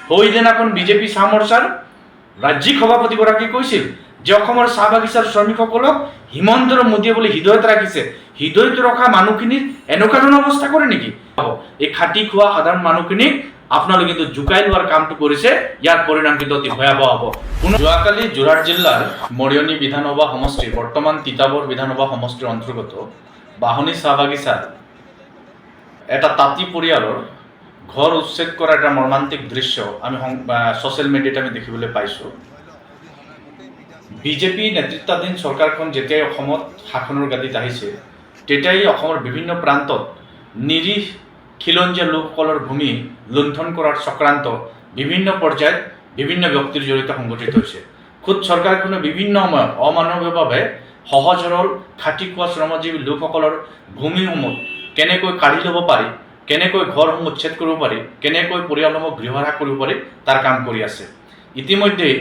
সেইদিনাখন বিজেপি চাহ মৰ্চাৰ ৰাজ্যিক সভাপতিগৰাকীয়ে কৈছিল যে অসমৰ চাহ বাগিচাৰ শ্ৰমিকসকলক হিমন্ত মোদীয়ে বোলে হৃদয়ত ৰাখিছে। হৃদয়ত ৰখা মানুহখিনিৰ এনেকুৱা ধৰণৰ অৱস্থা কৰে নেকি? এই খাটি খোৱা সাধাৰণ মানুহখিনিক আপোনালোকে কিন্তু জোকাই লোৱাৰ কামটো কৰিছে। ইয়াৰ পৰিণাম কিন্তু অতি ভয়াৱহ হ'ব। যোৱাকালি যোৰহাট জিলাৰ মৰিয়নি বিধানসভা সমষ্টিৰ বৰ্তমান তিতাবৰ বিধানসভা সমষ্টিৰ অন্তৰ্গত বাহনী চাহ বাগিচাৰ এটা তাঁতী পৰিয়ালৰ ঘৰ উচ্ছেদ কৰা এটা মৰ্মান্তিক দৃশ্য আমি ছ'চিয়েল মিডিয়াত আমি দেখিবলৈ পাইছোঁ। বিজেপি নেতৃত্বাধীন চৰকাৰখন যেতিয়াই অসমত শাসনৰ গাদীত আহিছে তেতিয়াই অসমৰ বিভিন্ন প্ৰান্তত নিৰীহ খিলঞ্জীয়া লোকসকলৰ ভূমি লুণ্ঠন কৰাৰ চক্ৰান্ত বিভিন্ন পৰ্যায়ত বিভিন্ন ব্যক্তিৰ জৰিয়তে সংঘটিত হৈছে। খুদ চৰকাৰখনে বিভিন্ন সময়ত অমানৱীয়ভাৱে সহজ সৰল খাটি খোৱা শ্ৰমজীৱী লোকসকলৰ ভূমিসমূহ কেনেকৈ কাঢ়ি ল'ব পাৰি, কেনেকৈ ঘৰসমূহ উচ্ছেদ কৰিব পাৰি, কেনেকৈ পৰিয়ালসমূহ গৃহহ্ৰাস কৰিব পাৰি তাৰ কাম কৰি আছে। ইতিমধ্যেই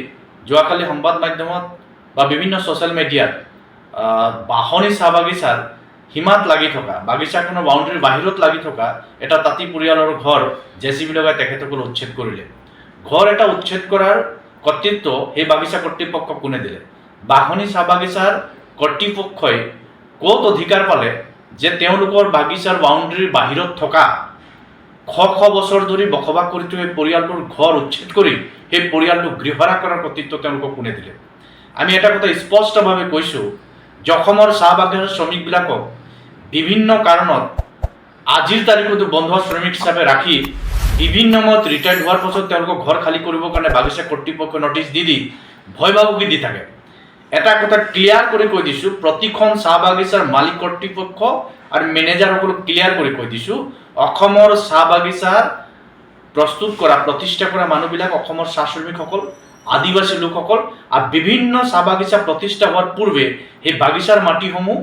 যোৱাকালি সংবাদ মাধ্যমত বা বিভিন্ন ছ'চিয়েল মিডিয়াত বাহনী চাহ বাগিচাৰ সীমাত লাগি থকা বাগিচাখনৰ বাউণ্ডেৰীৰ বাহিৰত লাগি থকা এটা তাঁতী পৰিয়ালৰ ঘৰ জেচিবি লগাই তেখেতসকলে উচ্ছেদ কৰিলে। ঘৰ এটা উচ্ছেদ কৰাৰ কৰ্তৃত্ব সেই বাগিচা কৰ্তৃপক্ষক কোনে দিলে? বাহনী চাহ বাগিচাৰ কৰ্তৃপক্ষই ক'ত অধিকাৰ পালে যে তেওঁলোকৰ বাগিচাৰ বাউণ্ডেৰীৰ বাহিৰত থকা শ বছৰ ধৰি বসবাস কৰি থকা সেই পৰিয়ালটোৰ ঘৰ উচ্ছেদ কৰি সেই পৰিয়ালটোক গৃহহ্ৰাস কৰাৰ কৰ্তৃত্ব তেওঁলোকক কোনে দিলে? আমি এটা কথা স্পষ্টভাৱে কৈছোঁ যে অসমৰ চাহ বাগিচাৰ শ্ৰমিকবিলাকক বিভিন্ন কাৰণত আজিৰ তাৰিখতো বন্ধ শ্ৰমিক হিচাপে ৰাখি বিভিন্ন সময়ত ৰিটায়াৰ্ড হোৱাৰ পাছত তেওঁলোকক ঘৰ খালী কৰিবৰ কাৰণে বাগিচা কৰ্তৃপক্ষই নটিচ দি ভয় ভাবুকি দি থাকে। এটা কথা ক্লিয়াৰ কৰি কৈ দিছোঁ, প্ৰতিখন চাহ বাগিচাৰ মালিক কৰ্তৃপক্ষ আৰু মেনেজাৰসকলক ক্লিয়াৰ কৰি কৈ দিছোঁ, অসমৰ চাহ বাগিচা প্ৰস্তুত কৰা প্ৰতিষ্ঠা কৰা মানুহবিলাক অসমৰ চাহ শ্ৰমিকসকল, আদিবাসী লোকসকল আৰু বিভিন্ন চাহ বাগিচা প্ৰতিষ্ঠা হোৱাৰ পূৰ্বে সেই বাগিচাৰ মাটিসমূহ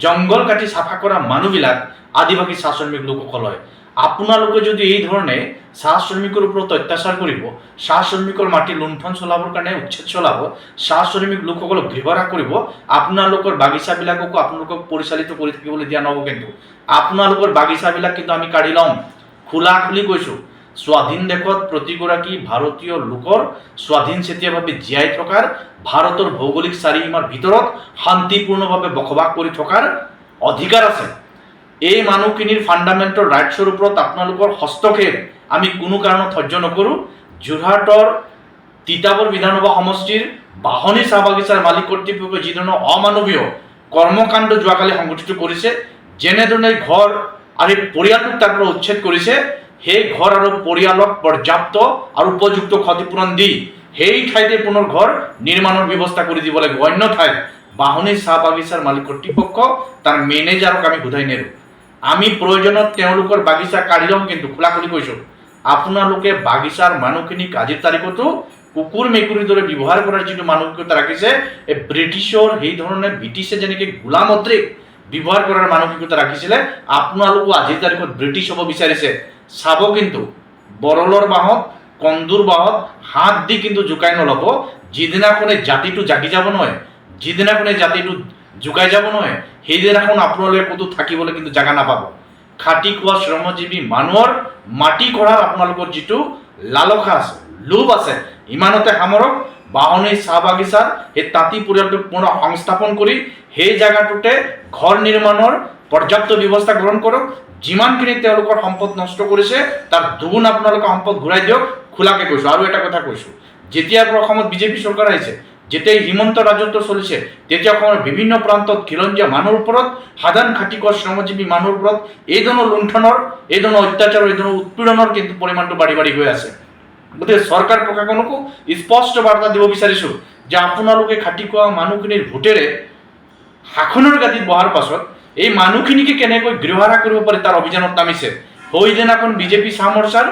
জংঘল কাটি চাফা কৰা মানুহবিলাক আদিবাসী চাহ শ্ৰমিক লোকসকল হয়। আপোনালোকে যদি এই ধৰণে চাহ শ্ৰমিকৰ ওপৰত অত্যাচাৰ কৰিব, চাহ শ্ৰমিকৰ মাটি লুণ্ঠন চলাবৰ কাৰণে উচ্ছেদ চলাব, চাহ শ্ৰমিক লোকসকলক গৃহহ্ৰাস কৰিব, আপোনালোকৰ বাগিচাবিলাককো আপোনালোকক পৰিচালিত কৰি থাকিবলৈ দিয়া নহ'ব। কিন্তু আপোনালোকৰ বাগিচাবিলাক কিন্তু আমি কাঢ়ি ল'ম। খোলা খুলি কৈছোঁ, স্বাধীন দেশত প্ৰতিগৰাকী ভাৰতীয় লোকৰ স্বাধীনচিতীয়াভাৱে জীয়াই থকাৰ, ভাৰতৰ ভৌগোলিক চাৰিসীমাৰ ভিতৰত শান্তিপূৰ্ণভাৱে বসবাস কৰি থকাৰ অধিকাৰ আছে। এই মানুহখিনিৰ ফাণ্ডামেণ্টেল ৰাইটছৰ ওপৰত আপোনালোকৰ হস্তক্ষেপ আমি কোনো কাৰণত সহ্য নকৰোঁ। যোৰহাটৰ তিতাবৰ বিধানসভা সমষ্টিৰ বাহনী চাহ বাগিচাৰ মালিক কৰ্তৃপক্ষই যিধৰণৰ অমানৱীয় কৰ্মকাণ্ড যোৱাকালি সংঘটিত কৰিছে, যেনেধৰণে ঘৰ আৰু এই পৰিয়ালটোক তাৰ পৰা উচ্ছেদ কৰিছে, সেই ঘৰ আৰু পৰিয়ালক পৰ্যাপ্ত আৰু উপযুক্ত ক্ষতিপূৰণ দি সেই ঠাইতে পুনৰ ঘৰ নিৰ্মাণৰ ব্যৱস্থা কৰি দিব লাগিব। অন্য ঠাইত বাহনী চাহ বাগিচাৰ মালিক কৰ্তৃপক্ষ তাৰ মেনেজাৰক আমি সোধাই নেৰোঁ। আমি প্ৰয়োজনত তেওঁলোকৰ বাগিচা কাঢ়ি ল'ম। কিন্তু খোলা খুলি কৈছোঁ, আপোনালোকে বাগিচাৰ মানুহখিনিক আজিৰ তাৰিখতো কুকুৰ মেকুৰীৰ দৰে ব্যৱহাৰ কৰাৰ যিটো মানসিকতা ৰাখিছে, এই ব্ৰিটিছৰ সেই ধৰণে ব্ৰিটিছে যেনেকৈ গোলামদ্ৰিক ব্যৱহাৰ কৰাৰ মানসিকতা ৰাখিছিলে, আপোনালোকো আজিৰ তাৰিখত ব্ৰিটিছ হ'ব বিচাৰিছে। চাব কিন্তু বৰলৰ বাঁহত, কন্দুৰ বাঁহত হাত দি কিন্তু জোকাই নল'ব। যিদিনাখনে জাতিটো জাগি যাব নহয়, যিদিনাখনে জাতিটো জোকাই যাব নহয়, সেইদিনাখন আপোনালোকে ক'তো থাকিবলৈ কিন্তু জাগা নাপাব। খাটি খোৱা শ্ৰমজীৱী মানুহৰ মাটি কঢ়াৰ আপোনালোকৰ যিটো লালসা আছে, লোভ আছে, ইমানতে সামৰক। বাহনী চাহ বাগিচাৰ সেই তাঁতী পৰিয়ালটোক পুনৰ সংস্থাপন কৰি সেই জেগাটোতে ঘৰ নিৰ্মাণৰ পৰ্যাপ্ত ব্যৱস্থা গ্ৰহণ কৰক। যিমানখিনি তেওঁলোকৰ সম্পদ নষ্ট কৰিছে তাৰ দুগুণ আপোনালোকে সম্পদ ঘূৰাই দিয়ক। খোলাকৈ কৈছোঁ। আৰু এটা কথা কৈছোঁ, যেতিয়াৰ পৰা অসমত বিজেপি চৰকাৰ আহিছে, যেতিয়াই হিমন্ত ৰাজত্ব চলিছে, তেতিয়া অসমৰ বিভিন্ন প্ৰান্তত খিলঞ্জীয়া মানুহৰ ওপৰত, সাধাৰণ খাটি খোৱা শ্ৰমজীৱী মানুহৰ ওপৰত এই ধৰণৰ লুণ্ঠনৰ, এই ধৰণৰ অত্যাচাৰ, এই ধৰণৰ উৎপীড়নৰ কিন্তু পৰিমাণটো বাঢ়ি বাঢ়ি গৈ আছে। গতিকে চৰকাৰ প্ৰশাসনকো স্পষ্ট বাৰ্তা দিব বিচাৰিছোঁ যে আপোনালোকে খাটি খোৱা মানুহখিনিৰ ভোটেৰে শাসনৰ গাদীত বহাৰ পাছত এই মানুহখিনিকে কেনেকৈ গৃহহ্ৰাস কৰিব পাৰি তাৰ অভিযানত নামিছে। সেইদিনাখন বিজেপি চাহ মৰ্চাৰ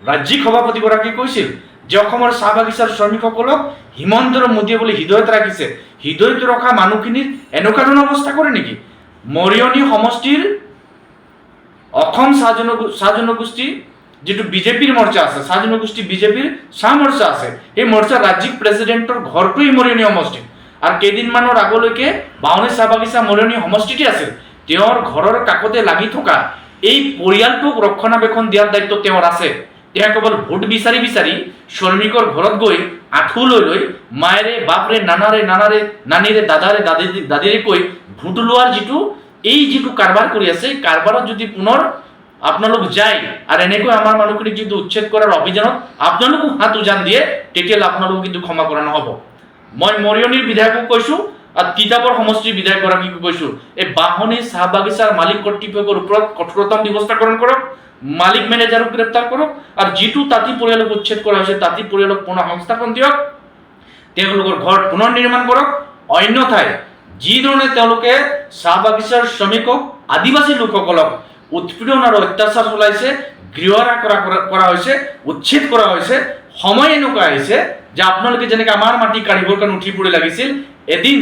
ৰাজ্যিক সভাপতিগৰাকীয়ে কৈছিল যে অসমৰ চাহ বাগিচাৰ শ্ৰমিকসকলক হিমন্ত মোদীয়ে বোলে হৃদয়ত ৰাখিছে। হৃদয়ত ৰখা মানুহখিনিৰ এনেকুৱা ধৰণৰ অৱস্থা কৰে নেকি? মৰিয়নি সমষ্টিৰ অসম চাহ জনগোষ্ঠী যিটো বিজেপিৰ মৰ্চা আছে, চাহ জনগোষ্ঠী বিজেপিৰ চাহ মৰ্চা আছে, সেই মৰ্চাৰ ৰাজ্যিক প্ৰেচিডেণ্টৰ ঘৰটোৱেই মৰিয়নি সমষ্টিত। আৰু কেইদিনমানৰ আগলৈকে বাহনী চাহ বাগিচা মৰিয়নি সমষ্টিতে আছিল। তেওঁৰ ঘৰৰ কাষতে লাগি থকা এই পৰিয়ালটোক ৰক্ষণাবেক্ষণ দিয়াৰ দায়িত্ব তেওঁৰ আছে। তেওঁ কেৱল ভোট বিচাৰি বিচাৰি শ্ৰমিকৰ ঘৰত গৈ আঁঠু লৈ মায়েৰে বাপৰে নানীৰে দাদিৰে কৈ ভোট লোৱাৰ যিটো কাৰবাৰ কৰি আছে, এই কাৰবাৰত যদি পুনৰ আপোনালোক যায় আৰু এনেকৈ আমাৰ মানুহখিনিক যদি উচ্ছেদ কৰাৰ অভিযানত আপোনালোকো হাত উজান দিয়ে, তেতিয়াহ'লে আপোনালোকক কিন্তু ক্ষমা কৰা নহ'ব। মই মৰিয়নিৰ বিধায়কক কৈছোঁ আৰু তিতাবৰ সমষ্টিৰ বিধায়কগৰাকীকো কৈছোঁ, এই বাহনী চাহ বাগিচাৰ মালিক কৰ্তৃপক্ষৰ ওপৰত কঠোৰতম ব্যৱস্থা গ্ৰহণ কৰক, মালিক মেনেজাৰক গ্ৰেপ্তাৰ কৰক আৰু যিটো তাঁতী পৰিয়ালক উচ্ছেদ কৰা হৈছে তাঁতী পৰিয়ালক পুনৰ সংস্থাপন দিয়ক, তেওঁলোকৰ ঘৰ পুনৰ নিৰ্মাণ কৰক। অন্যথায় যিধৰণে তেওঁলোকে চাহ বাগিচাৰ শ্ৰমিকক, আদিবাসী লোকসকলক উৎপীড়ন আৰু অত্যাচাৰ চলাইছে, গৃহহৰা কৰা হৈছে, উচ্ছেদ কৰা হৈছে, সময় এনেকুৱা আহিছে যে আপোনালোকে যেনেকৈ আমাৰ মাটি কাঢ়িবৰ কাৰণে উঠি পৰি লাগিছিল, এদিন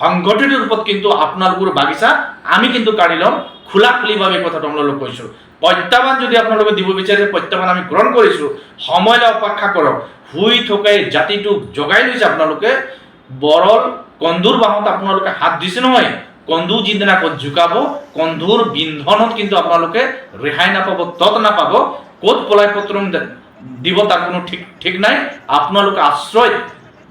সংগঠিত ৰূপত কিন্তু আপোনালোকৰ বাগিচা আমি কিন্তু কাঢ়ি ল'ম। খোলাখুলিভাৱে কথাটো আপোনালোক কৈছোঁ। প্ৰত্যাহ্বান যদি আপোনালোকে দিব বিচাৰে, প্ৰত্যাহ্বান আমি গ্ৰহণ কৰিছোঁ। সময়লৈ অপেক্ষা কৰক। শুই থকাই জাতিটোক জগাই লৈছে আপোনালোকে। বৰল কন্দুৰ বাহত আপোনালোকে হাত দিছে নহয়, কন্দু যিদিনা ক'ত জোকাব, কন্দুৰ বিন্ধনত কিন্তু আপোনালোকে ৰেহাই নাপাব, তত নাপাব। ক'ত পলাই পত্ৰম দিব তাৰ কোনো ঠিক নাই। আপোনালোকে আশ্ৰয়,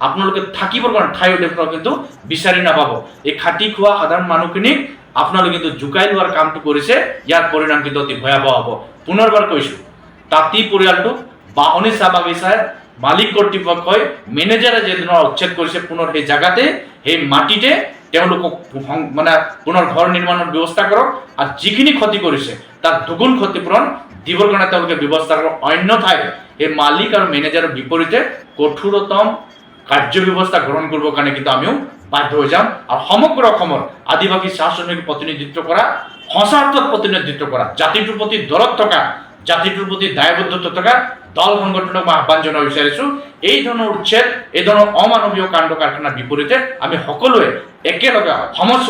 আপোনালোকে থাকিবৰ কাৰণে ঠাই কিন্তু বিচাৰি নাপাব। এই খাটি খোৱা সাধাৰণ মানুহখিনিক আপোনালোকে কিন্তু জোকাই লোৱাৰ কামটো কৰিছে, ইয়াৰ পৰিণাম কিন্তু অতি ভয়াৱহ হ'ব। পুনৰবাৰ কৈছোঁ, তাঁতী পৰিয়ালটোক বাহনী চাহ বাগিচাৰ মালিক কৰ্তৃপক্ষই, মেনেজাৰে যিদিনা উচ্ছেদ কৰিছে, পুনৰ সেই জাগাতে, সেই মাটিতে তেওঁলোকক পুনৰ ঘৰ নিৰ্মাণৰ ব্যৱস্থা কৰক আৰু যিখিনি ক্ষতি কৰিছে তাৰ দুগুণ ক্ষতিপূৰণ দিবৰ কাৰণে তেওঁলোকে ব্যৱস্থা কৰক। অন্যথায় সেই মালিক আৰু মেনেজাৰৰ বিপৰীতে কঠোৰতম কাৰ্য ব্যৱস্থা গ্ৰহণ কৰিবৰ কাৰণে কিন্তু আমিও বাধ্য হৈ যাম। আৰু সমগ্ৰ অসমৰ আদিবাসী চাহ শ্ৰমিক প্ৰতিনিধিত্ব কৰা, সঁচা অৰ্থত প্ৰতিনিধিত্ব কৰা, জাতিটোৰ প্ৰতি দৰদ থকা, জাতিটোৰ প্ৰতি দায়বদ্ধতা থকা দল সংগঠনক মই আহ্বান জনাব বিচাৰিছোঁ, এই ধৰণৰ উচ্ছেদ, এই ধৰণৰ অমানৱীয় কাণ্ড কাৰখানাৰ বিপৰীতে আমি সকলোৱে একেলগে সমাজ